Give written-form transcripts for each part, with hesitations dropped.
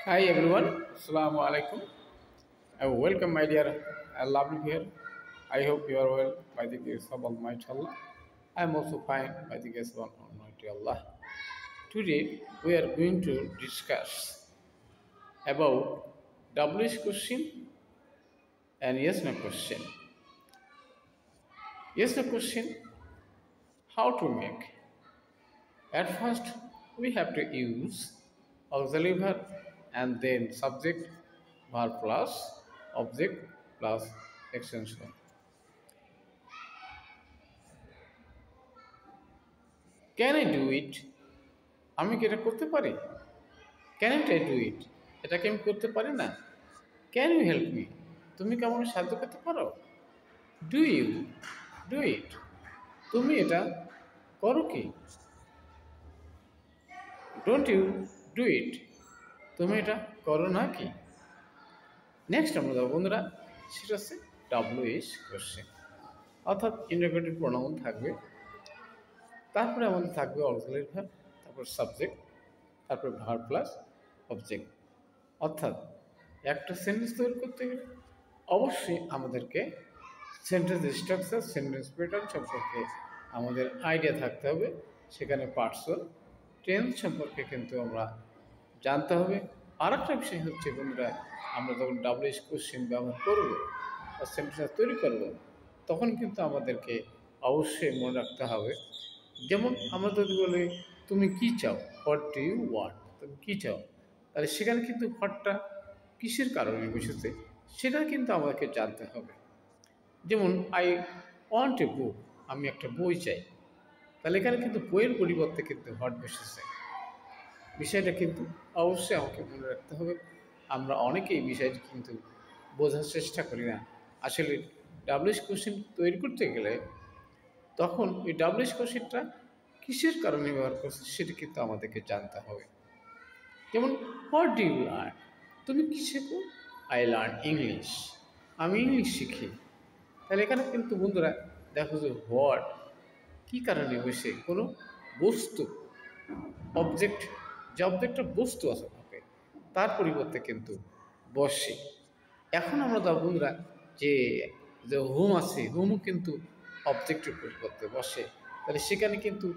Hi everyone, Assalamu alaikum. Welcome, my dear lovely here. I hope you are well by the grace of Almighty Allah. I am also fine by the grace of Almighty Allah. Today we are going to discuss about WH question and yes no question. Yes no question, how to make. At first we have to use auxiliary verb and then subject verb plus object plus extension. Can I do it? আমি কি এটা করতে পারি? Can't I do it? এটাকে আমি করতে পারি না? Can you help me? তুমি কি আমাকে সাহায্য করতে পারো? Do you do it? তুমি এটা করো কি? Don't you do it? তুমি এটা করো না কি? নেক্সট আমরা যাবো বন্ধুরা, সেটা হচ্ছে WH কোশ্চেন, অর্থাৎ ইন্টারোগেটিভ প্রোনাউন থাকবে, তারপরে আমাদের থাকবে অক্সিলারি ভার্ব, তারপর সাবজেক্ট, তারপর ভার্ব প্লাস অবজেক্ট। অর্থাৎ একটা সেন্টেন্স তৈরি করতে গেলে অবশ্যই আমাদেরকে সেন্টেন্স স্ট্রাকচার, সেন্টেন্স প্যাটার্ন সম্পর্কে আমাদের আইডিয়া থাকতে হবে। সেখানে পার্সন, টেন্স সম্পর্কে কিন্তু আমরা জানতে হবে। আর একটা বিষয় হচ্ছে বন্ধুরা, আমরা যখন WH কোশ্চেন ব্যবহার করব বা সেন্টেন্স তৈরি করব, তখন কিন্তু আমাদেরকে অবশ্যই মনে রাখতে হবে। যেমন আমরা যদি বলি তুমি কী চাও, হোয়াট ডু ইউ ওয়ান্ট, তুমি কী চাও, তাহলে সেখানে কিন্তু হোয়াটটা কিসের কারণে বসেছে সেটা কিন্তু আমাদেরকে জানতে হবে। যেমন আই ওয়ান্ট এ বুক, আমি একটা বই চাই, তাহলে এখানে কিন্তু বইয়ের পরিবর্তে কিন্তু হোয়াট বসেছে। বিষয়টা কিন্তু অবশ্যই আমাকে মনে রাখতে হবে। আমরা অনেকেই বিষয়টি কিন্তু বোঝার চেষ্টা করি না। আসলে WH কোশ্চেন তৈরি করতে গেলে তখন ওই WH কোশ্চেনটা কিসের কারণে ব্যবহার করছে সেটা কিন্তু আমাদেরকে জানতে হবে। যেমন হোয়াট ডু ইউ লার্ন, তুমি কী শেখো? আই লার্ন ইংলিশ, আমি ইংলিশ শিখি। তাহলে এখানে কিন্তু বন্ধুরা দেখো যে হোয়াট কী কারণে বসে, কোনো বস্তু, অবজেক্ট, যে অবজেক্টটা বস্তু আছে থাকে তার পরিবর্তে কিন্তু বসে। এখন আমরা দেখো বন্ধুরা যে যে হোম আছে, হোমও কিন্তু অবজেক্টের পরিবর্তে বসে, তাহলে সেখানে কিন্তু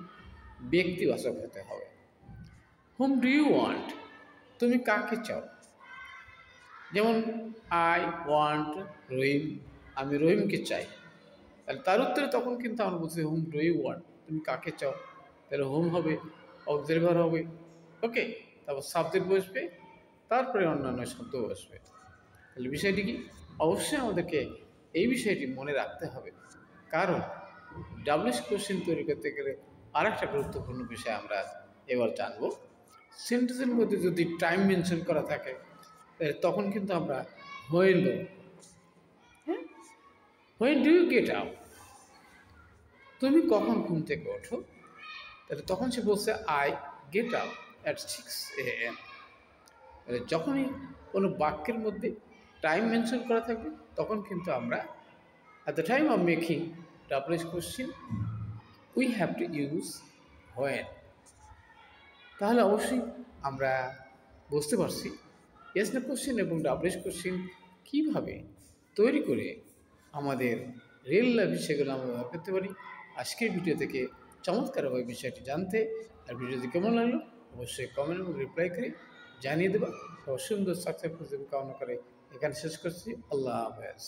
ব্যক্তিবাচক হতে হবে। হুম ডু ইউ ওয়ান্ট, তুমি কাকে চাও? যেমন আই ওয়ান্ট রহিম, আমি রহিমকে চাই। তাহলে তার উত্তরে তখন কিন্তু আমরা বলছি হুম ডু ইউ ওয়ান্ট, তুমি কাকে চাও। তাহলে হোম হবে, অক্সিলারি ভার্ব হবে, ওকে, তারপর সাবজেক্ট বসবে, তারপরে অন্যান্য শব্দ বসবে। তাহলে বিষয়টি কি, অবশ্যই আমাদেরকে এই বিষয়টি মনে রাখতে হবে। কারণ WH কোশ্চেন তৈরি করতে গেলে আর একটা গুরুত্বপূর্ণ বিষয় আমরা এবার জানবো। সেন্টেন্সের মধ্যে যদি টাইম মেনশন করা থাকে তখন কিন্তু আমরা হোয়েন বলব। হ্যাঁ, when do you get up, তুমি কখন ঘুম থেকে ওঠো? তাহলে তখন সে বলছে I get up at 6 AM। তাহলে যখনই কোনো বাক্যের মধ্যে টাইম মেনশন করা থাকবে তখন কিন্তু আমরা at the time of making WH question we have to use when। তাহলে অবশ্যই আমরা বুঝতে পারছি yes no question এবং WH question কীভাবে তৈরি করে আমাদের রিয়েল লাইফে সেগুলো আমরা ব্যবহার করতে পারি। আজকের ভিডিও থেকে চমৎকারভাবে বিষয়টি জানতে, আর ভিডিওটি কেমন লাগলো অবশ্যই কমেন্ট এবং রিপ্লাই করে জানিয়ে দেবা। সুন্দর সাকসেসফুল কামনা করে এখানে শেষ করছি। আল্লাহ হাফেজ।